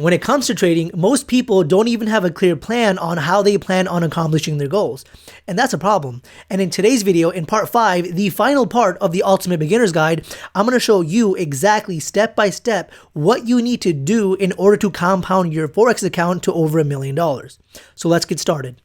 When it comes to trading, most people don't even have a clear plan on how they plan on accomplishing their goals. And that's a problem. And in today's video, in part 5, the final part of the Ultimate Beginner's Guide, I'm going to show you exactly step by step what you need to do in order to compound your Forex account to over $1 million. So let's get started.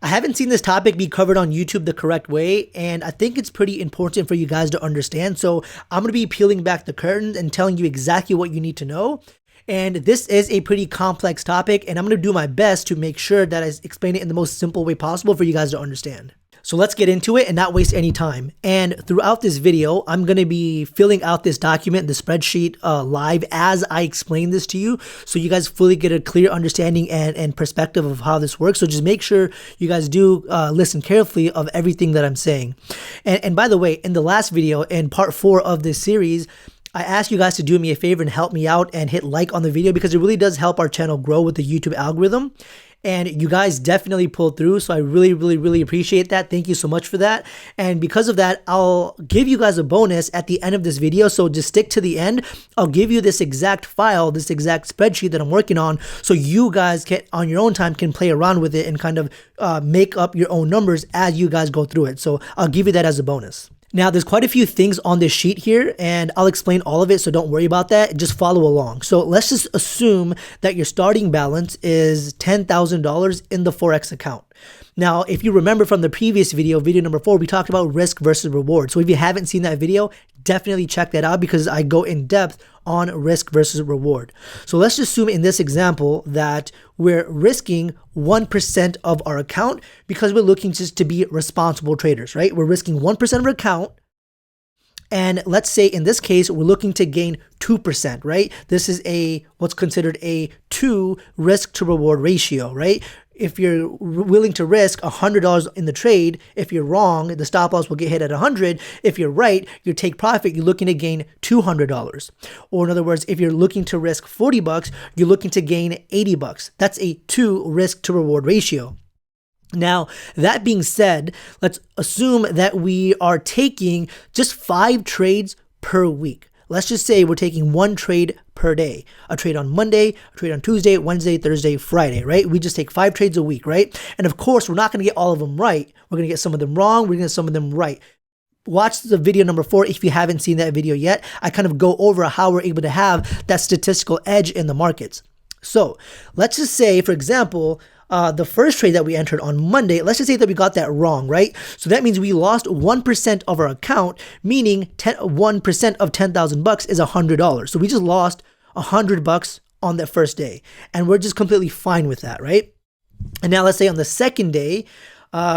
I haven't seen this topic be covered on YouTube the correct way, and I think it's pretty important for you guys to understand. So I'm going to be peeling back the curtains and telling you exactly what you need to know. And this is a pretty complex topic, and I'm going to do my best to make sure that I explain it in the most simple way possible for you guys to understand. So let's get into it and not waste any time. And throughout this video, I'm going to be filling out this document, the spreadsheet live as I explain this to you. So you guys fully get a clear understanding and perspective of how this works. So just make sure you guys do listen carefully of everything that I'm saying. And by the way, in the last video, in part 4 of this series, I asked you guys to do me a favor and help me out and hit like on the video because it really does help our channel grow with the YouTube algorithm. And you guys definitely pulled through, so I really appreciate that. Thank you so much for that. And because of that, I'll give you guys a bonus at the end of this video, so just stick to the end. I'll give you this exact file, this exact spreadsheet that I'm working on, so you guys can, on your own time, can play around with it and kind of make up your own numbers as you guys go through it. So I'll give you that as a bonus. Now, there's quite a few things on this sheet here, and I'll explain all of it, so don't worry about that. Just follow along. So let's just assume that your starting balance is $10,000 in the Forex account. Now, if you remember from the previous video, video number 4, we talked about risk versus reward. So if you haven't seen that video, definitely check that out because I go in depth on risk versus reward. So let's just assume in this example that we're risking 1% of our account because we're looking just to be responsible traders, right? We're risking 1% of our account. And let's say in this case, we're looking to gain 2%, right? This is what's considered a 2 risk to reward ratio, right? If you're willing to risk $100 in the trade, if you're wrong, the stop loss will get hit at 100. If you're right, you take profit, you're looking to gain $200. Or in other words, if you're looking to risk 40 bucks, you're looking to gain 80 bucks. That's a 2 risk to reward ratio. Now, that being said, let's assume that we are taking just 5 trades per week. Let's just say we're taking 1 trade per day, a trade on Monday, a trade on Tuesday, Wednesday, Thursday, Friday, right? We just take 5 trades a week, right? And of course, we're not going to get all of them right. We're going to get some of them wrong. We're going to get some of them right. Watch the video number 4 if you haven't seen that video yet. I kind of go over how we're able to have that statistical edge in the markets. So let's just say, for example, the first trade that we entered on Monday, let's just say that we got that wrong, right? So that means we lost 1% of our account, meaning 1% of 10,000 bucks is $100. So we just lost 100 bucks on that first day, and we're just completely fine with that, right? And now let's say on the second day,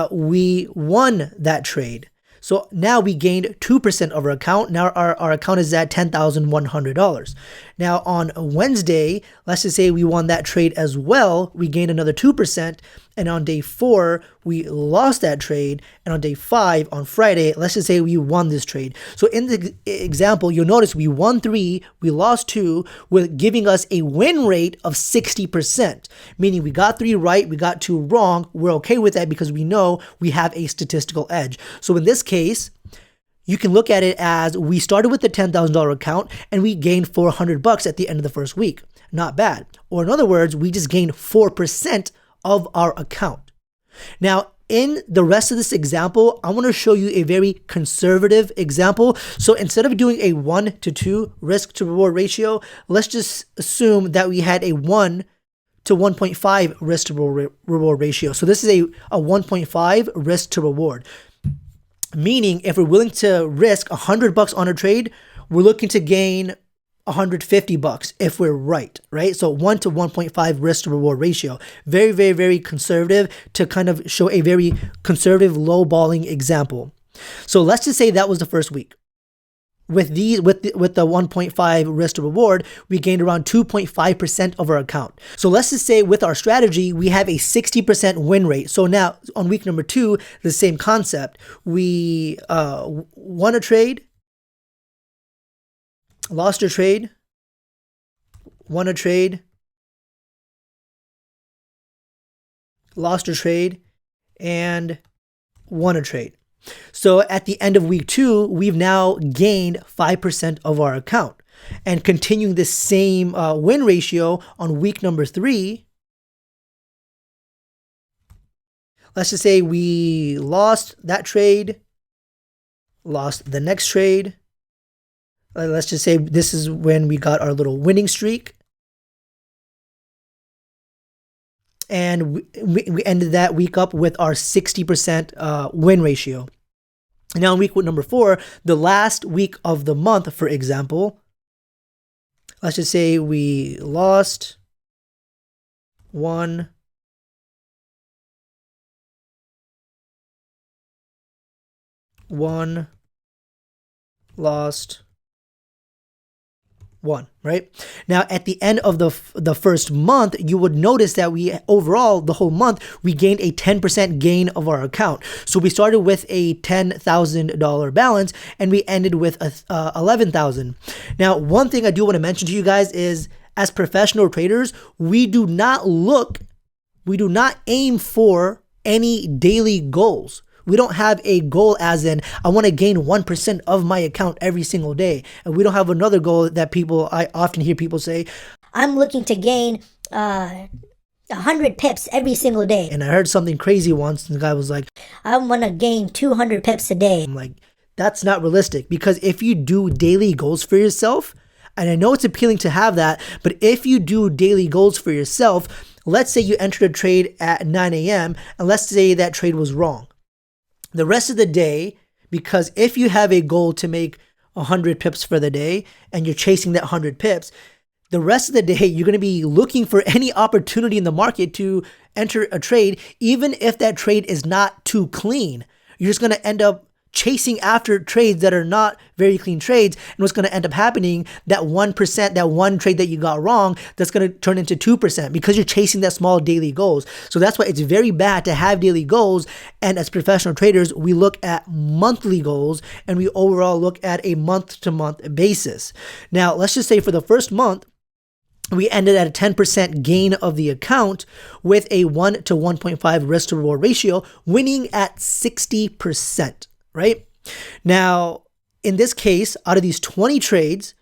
we won that trade. So now we gained 2% of our account. Now our account is at $10,100. Now on Wednesday, let's just say we won that trade as well. We gained another 2%. And on day 4, we lost that trade. And on day 5, on Friday, let's just say we won this trade. So in the example, you'll notice we won 3, we lost 2, with giving us a win rate of 60%. Meaning we got 3 right, we got 2 wrong. We're okay with that because we know we have a statistical edge. So in this case, you can look at it as we started with the $10,000 account and we gained 400 bucks at the end of the first week. Not bad. Or in other words, we just gained 4% of our account. Now, in the rest of this example, I want to show you a very conservative example. So instead of doing a 1 to 2 risk to reward ratio, let's just assume that we had a 1 to 1.5 risk to reward ratio. So this is a 1.5 risk to reward. Meaning if we're willing to risk 100 bucks on a trade, we're looking to gain 150 bucks if we're right? So 1 to 1.5 risk to reward ratio. Very conservative to kind of show a very conservative low balling example. So let's just say that was the first week. With the 1.5 risk to reward, we gained around 2.5% of our account. So let's just say with our strategy, we have a 60% win rate. So now on week number 2, the same concept. We won a trade, lost a trade, won a trade, lost a trade, and won a trade. So at the end of week 2, we've now gained 5% of our account. And continuing this same win ratio on week number 3, let's just say we lost that trade, lost the next trade. Let's just say this is when we got our little winning streak. And we ended that week up with our 60% win ratio. Now in week number 4, the last week of the month, for example, let's just say we lost, won, lost, won, right? Now, at the end of the first month, you would notice that we overall, the whole month, we gained a 10% gain of our account. So we started with a $10,000 balance and we ended with $11,000. Now, one thing I do want to mention to you guys is, as professional traders, we do not aim for any daily goals. We don't have a goal as in, I want to gain 1% of my account every single day. And we don't have another goal that I often hear people say, I'm looking to gain 100 pips every single day. And I heard something crazy once, and the guy was like, I want to gain 200 pips a day. I'm like, that's not realistic, because if you do daily goals for yourself, and I know it's appealing to have that, but if you do daily goals for yourself, let's say you entered a trade at 9 a.m., and let's say that trade was wrong. The rest of the day, because if you have a goal to make 100 pips for the day and you're chasing that 100 pips, the rest of the day you're going to be looking for any opportunity in the market to enter a trade, even if that trade is not too clean. You're just going to end up chasing after trades that are not very clean trades. And what's going to end up happening, that 1%, that one trade that you got wrong, that's going to turn into 2% because you're chasing that small daily goals. So that's why it's very bad to have daily goals. And as professional traders, we look at monthly goals and we overall look at a month-to-month basis. Now, let's just say for the first month, we ended at a 10% gain of the account with a 1 to 1.5 risk to reward ratio, winning at 60%. Right? Now, in this case, out of these 20 trades,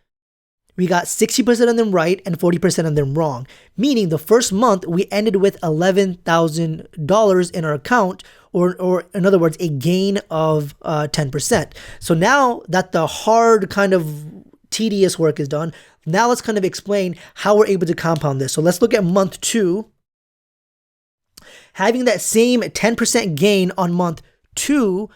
we got 60% of them right and 40% of them wrong. Meaning the first month, we ended with $11,000 in our account, or in other words, a gain of 10%. So now that the hard kind of tedious work is done, now let's kind of explain how we're able to compound this. So let's look at month 2. Having that same 10% gain on month 2,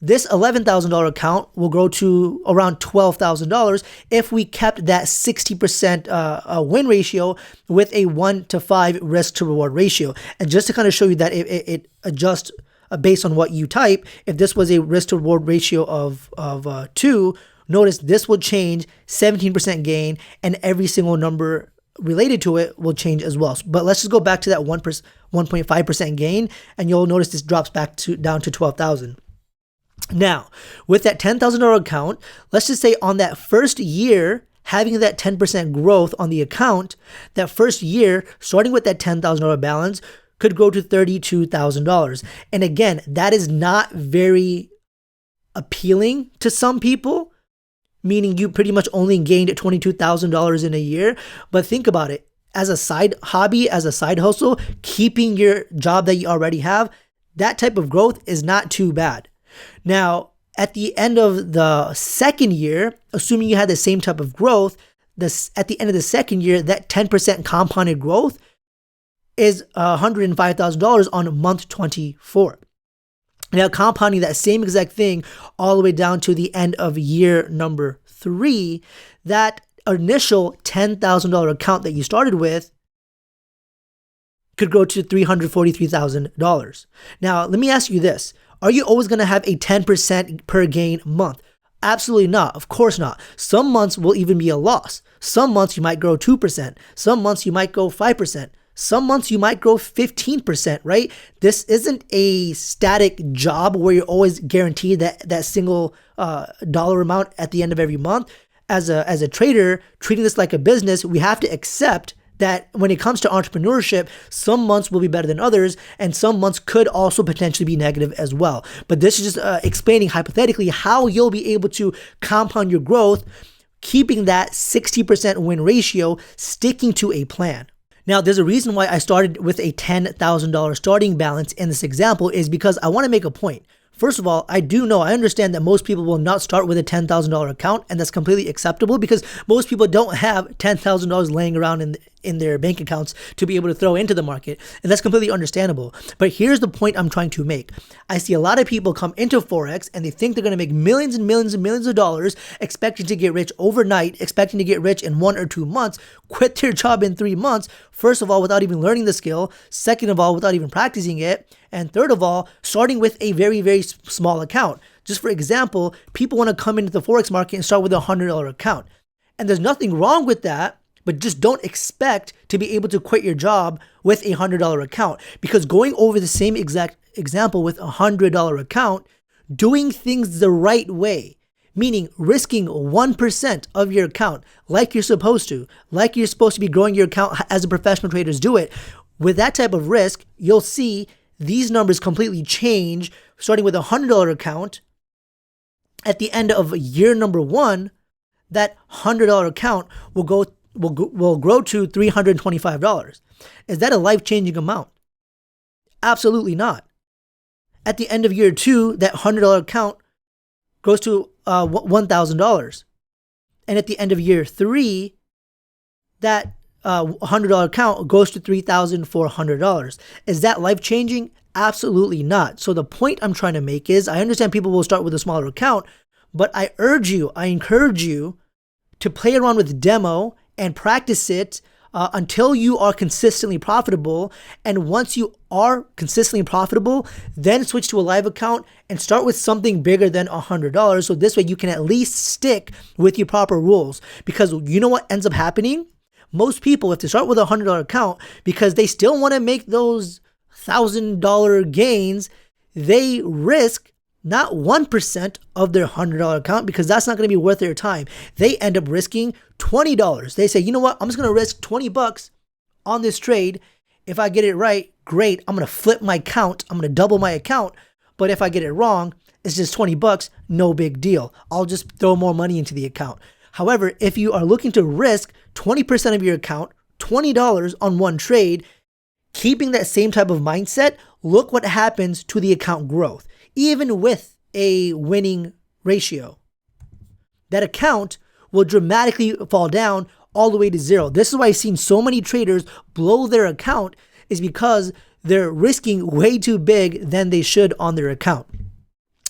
this $11,000 account will grow to around $12,000 if we kept that 60% win ratio with a 1 to 5 risk to reward ratio. And just to kind of show you that it adjusts based on what you type, if this was a risk to reward ratio of 2, notice this will change, 17% gain, and every single number related to it will change as well. But let's just go back to that 1.5% gain, and you'll notice this drops back down to 12,000. Now, with that $10,000 account, let's just say on that first year, having that 10% growth on the account, that first year, starting with that $10,000 balance, could grow to $32,000. And again, that is not very appealing to some people, meaning you pretty much only gained $22,000 in a year. But think about it. As a side hobby, as a side hustle, keeping your job that you already have, that type of growth is not too bad. Now, at the end of the second year, assuming you had the same type of growth, at the end of the second year, that 10% compounded growth is $105,000 on month 24. Now, compounding that same exact thing all the way down to the end of year number 3, that initial $10,000 account that you started with could grow to $343,000. Now, let me ask you this. Are you always going to have a 10% per gain month? Absolutely not. Of course not. Some months will even be a loss. Some months you might grow 2%. Some months you might go 5%. Some months you might grow 15%, right? This isn't a static job where you're always guaranteed that single dollar amount at the end of every month. As a trader, treating this like a business, we have to accept that when it comes to entrepreneurship, some months will be better than others, and some months could also potentially be negative as well. But this is just explaining hypothetically how you'll be able to compound your growth, keeping that 60% win ratio, sticking to a plan. Now, there's a reason why I started with a $10,000 starting balance in this example is because I want to make a point. First of all, I understand that most people will not start with a $10,000 account, and that's completely acceptable because most people don't have $10,000 laying around in their bank accounts to be able to throw into the market, and that's completely understandable. But here's the point I'm trying to make. I see a lot of people come into Forex and they think they're going to make millions and millions and millions of dollars, expecting to get rich overnight, expecting to get rich in 1 or 2 months, quit their job in 3 months, first of all, without even learning the skill, second of all, without even practicing it, and third of all, starting with a very, very small account. Just for example, people want to come into the Forex market and start with a $100 account. And there's nothing wrong with that, but just don't expect to be able to quit your job with a $100 account, because going over the same exact example with a $100 account, doing things the right way, meaning risking 1% of your account like you're supposed to be growing your account as the professional traders do it. With that type of risk, you'll see these numbers completely change, starting with a $100 account. At the end of year number 1, that $100 account will grow to $325. Is that a life-changing amount? Absolutely not. At the end of year 2, that $100 account grows to $1,000. And at the end of year 3, that $100 account goes to $3,400. Is that life-changing? Absolutely not. So the point I'm trying to make is, I understand people will start with a smaller account, but I encourage you to play around with demo and practice it until you are consistently profitable. And once you are consistently profitable, then switch to a live account and start with something bigger than $100. So this way you can at least stick with your proper rules. Because you know what ends up happening? Most people, if they start with a $100 account, because they still want to make those $1,000 gains, they risk not 1% of their $100 account, because that's not going to be worth their time. They end up risking $20. They say, you know what? I'm just going to risk $20 on this trade. If I get it right, great. I'm going to flip my account. I'm going to double my account. But if I get it wrong, it's just $20. No big deal. I'll just throw more money into the account. However, if you are looking to risk 20% of your account, $20 on one trade, keeping that same type of mindset, look what happens to the account growth. Even with a winning ratio, that account will dramatically fall down all the way to 0. This is why I've seen so many traders blow their account, is because they're risking way too big than they should on their account.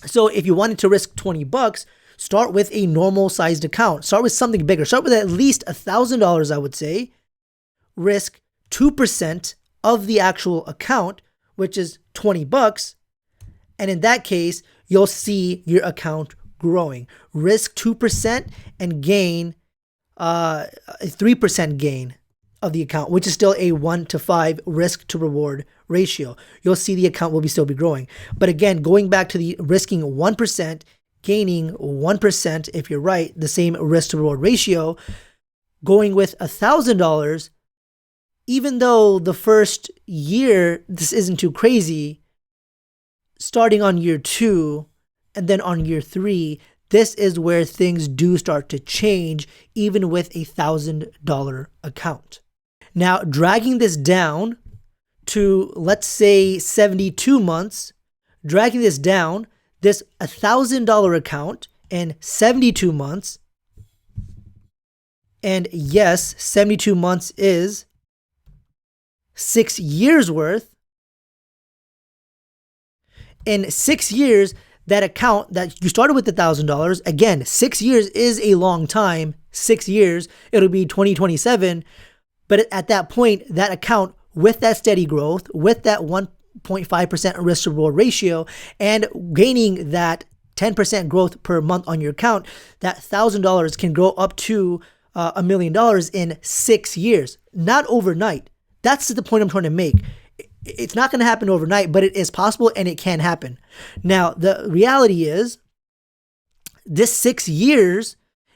So if you wanted to risk $20, start with a normal sized account. Start with something bigger. Start with at least $1,000, I would say. Risk 2% of the actual account, which is $20. And in that case, you'll see your account growing. Risk 2% and gain a 3% gain of the account, which is still a 1-to-5 risk to reward ratio. You'll see the account will still be growing. But again, going back to the risking 1%, gaining 1%, if you're right, the same risk to reward ratio, going with $1,000, even though the first year, this isn't too crazy, starting on year 2 and then on year 3, this is where things do start to change, even with a $1,000 account. Now, dragging this down to, let's say, 72 months, dragging this down, this $1,000 account in 72 months, and yes, 72 months is 6 years worth. In 6 years, that account that you started with $1,000, again, 6 years is a long time. 6 years, it'll be 2027. But at that point, that account, with that steady growth, with that 1.5% risk to reward ratio, and gaining that 10% growth per month on your account, that $1,000 can grow up to $1 million in 6 years, not overnight. That's the point I'm trying to make. It's not going to happen overnight, but it is possible and it can happen. Now, the reality is, this 6 years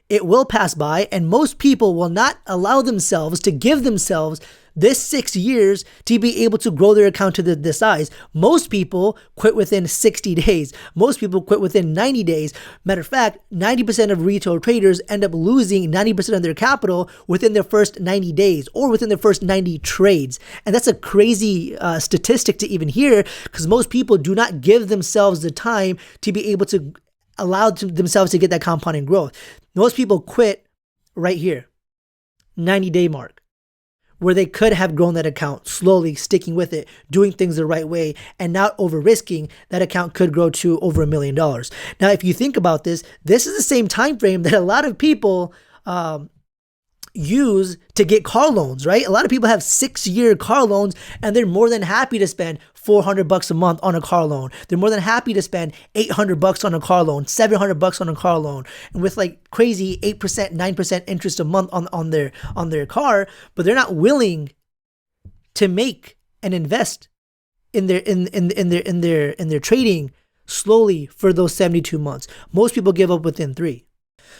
It will pass by, and most people will not allow themselves to give themselves this 6 years to be able to grow their account to the size. Most people quit within 60 days. Most people quit within 90 days. Matter of fact, 90% of retail traders end up losing 90% of their capital within their first 90 days or within their first 90 trades. And that's a crazy statistic to even hear, because most people do not give themselves the time to be able to allow themselves to get that compounding growth. Most people quit right here, 90-day mark, where they could have grown that account slowly, sticking with it, doing things the right way, and not over risking. That account could grow to over $1 million. Now, if you think about this, this is the same time frame that a lot of people use to get car loans, right? A lot of people have 6-year car loans, and they're more than happy to spend $400 a month on a car loan. They're more than happy to spend $800 on a car loan, $700 on a car loan, and with like crazy 8%, 9% interest a month on their car, but they're not willing to make and invest in their trading slowly for those 72 months. Most people give up within 3.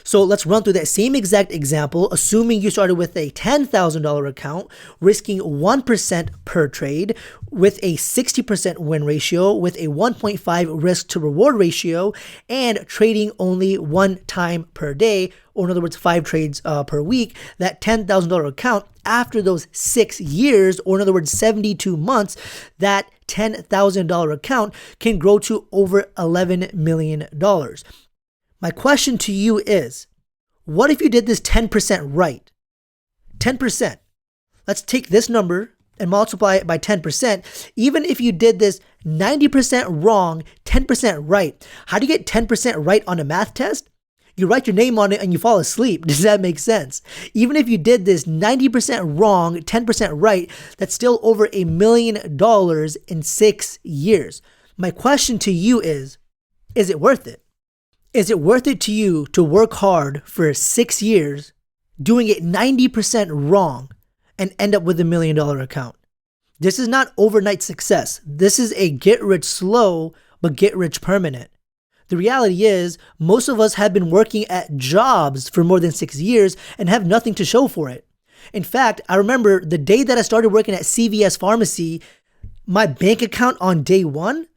So let's run through that same exact example, assuming you started with a $10,000 account, risking 1% per trade, with a 60% win ratio, with a 1.5 risk to reward ratio, and trading only 1 time per day, or in other words, 5 trades per week. That $10,000 account, after those 6 years, or in other words, 72 months, that $10,000 account can grow to over $11 million. My question to you is, what if you did this 10% right? 10%. Let's take this number and multiply it by 10%. Even if you did this 90% wrong, 10% right. How do you get 10% right on a math test? You write your name on it and you fall asleep. Does that make sense? Even if you did this 90% wrong, 10% right, that's still over $1 million in 6 years. My question to you is it worth it? Is it worth it to you to work hard for 6 years, doing it 90% wrong, and end up with $1 million account? This is not overnight success. This is a get rich slow, but get rich permanent. The reality is, most of us have been working at jobs for more than 6 years and have nothing to show for it. In fact, I remember the day that I started working at CVS Pharmacy, my bank account on day 1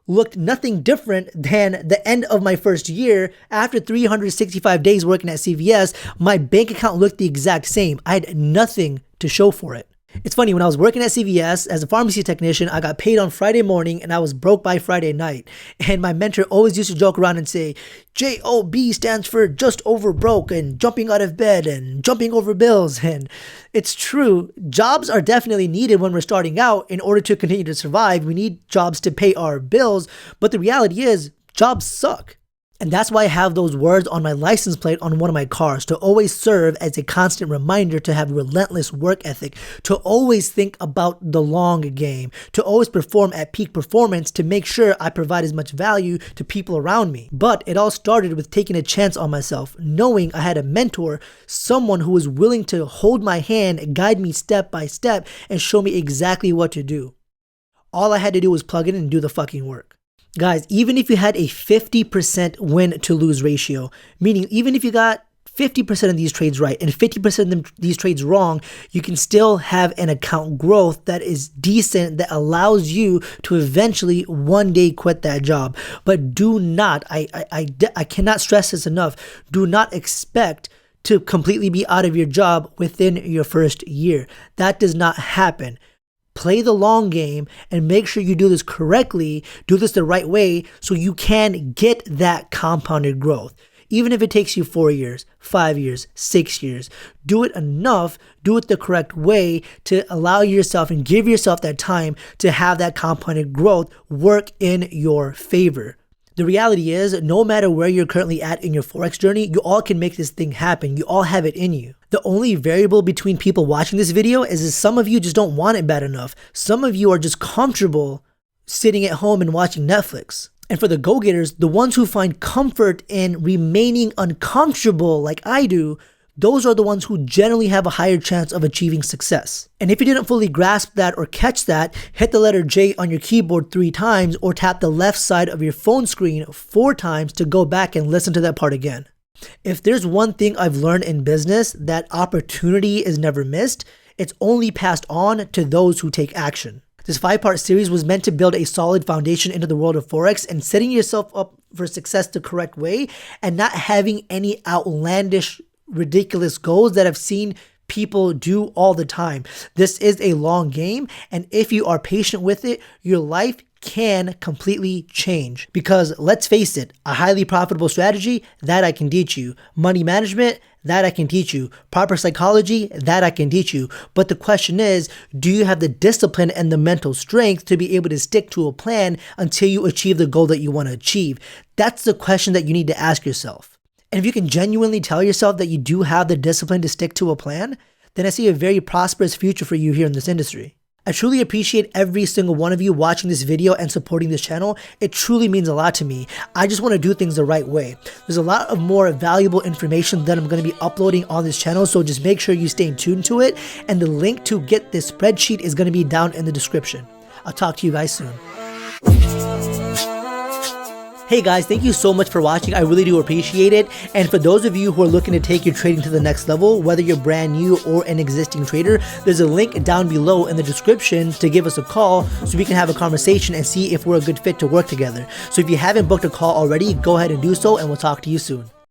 looked nothing different than the end of my first year. After 365 days working at CVS, my bank account looked the exact same. I had nothing to show for it. It's funny, when I was working at CVS as a pharmacy technician, I got paid on Friday morning and I was broke by Friday night. And my mentor always used to joke around and say, JOB stands for just over broke, and jumping out of bed and jumping over bills. And it's true, jobs are definitely needed when we're starting out. In order to continue to survive, we need jobs to pay our bills. But the reality is, jobs suck. And that's why I have those words on my license plate on one of my cars, to always serve as a constant reminder to have relentless work ethic, to always think about the long game, to always perform at peak performance, to make sure I provide as much value to people around me. But it all started with taking a chance on myself, knowing I had a mentor, someone who was willing to hold my hand, guide me step by step, and show me exactly what to do. All I had to do was plug in and do the fucking work. Guys, even if you had a 50% win to lose ratio, meaning even if you got 50% of these trades right and 50% of these trades wrong, you can still have an account growth that is decent, that allows you to eventually one day quit that job. But do not, I cannot stress this enough, do not expect to completely be out of your job within your first year. That does not happen. Play the long game and make sure you do this correctly, do this the right way, so you can get that compounded growth. Even if it takes you 4 years, 5 years, 6 years, do it enough, do it the correct way to allow yourself and give yourself that time to have that compounded growth work in your favor. The reality is, no matter where you're currently at in your Forex journey, you all can make this thing happen. You all have it in you. The only variable between people watching this video is some of you just don't want it bad enough. Some of you are just comfortable sitting at home and watching Netflix. And for the go-getters, the ones who find comfort in remaining uncomfortable like I do, those are the ones who generally have a higher chance of achieving success. And if you didn't fully grasp that or catch that, hit the letter J on your keyboard 3 times or tap the left side of your phone screen 4 times to go back and listen to that part again. If there's one thing I've learned in business, that opportunity is never missed. It's only passed on to those who take action. This 5-part series was meant to build a solid foundation into the world of Forex and setting yourself up for success the correct way and not having any outlandish, ridiculous goals that I've seen people do all the time. This is a long game, and if you are patient with it, your life can completely change. Because let's face it, a highly profitable strategy, that I can teach you. Money management, that I can teach you. Proper psychology, that I can teach you. But the question is, do you have the discipline and the mental strength to be able to stick to a plan until you achieve the goal that you want to achieve? That's the question that you need to ask yourself. And if you can genuinely tell yourself that you do have the discipline to stick to a plan, then I see a very prosperous future for you here in this industry. I truly appreciate every single one of you watching this video and supporting this channel. It truly means a lot to me. I just want to do things the right way. There's a lot of more valuable information that I'm going to be uploading on this channel, so just make sure you stay tuned to it. And the link to get this spreadsheet is going to be down in the description. I'll talk to you guys soon. Hey guys, thank you so much for watching. I really do appreciate it. And for those of you who are looking to take your trading to the next level, whether you're brand new or an existing trader, there's a link down below in the description to give us a call so we can have a conversation and see if we're a good fit to work together. So if you haven't booked a call already, go ahead and do so, and we'll talk to you soon.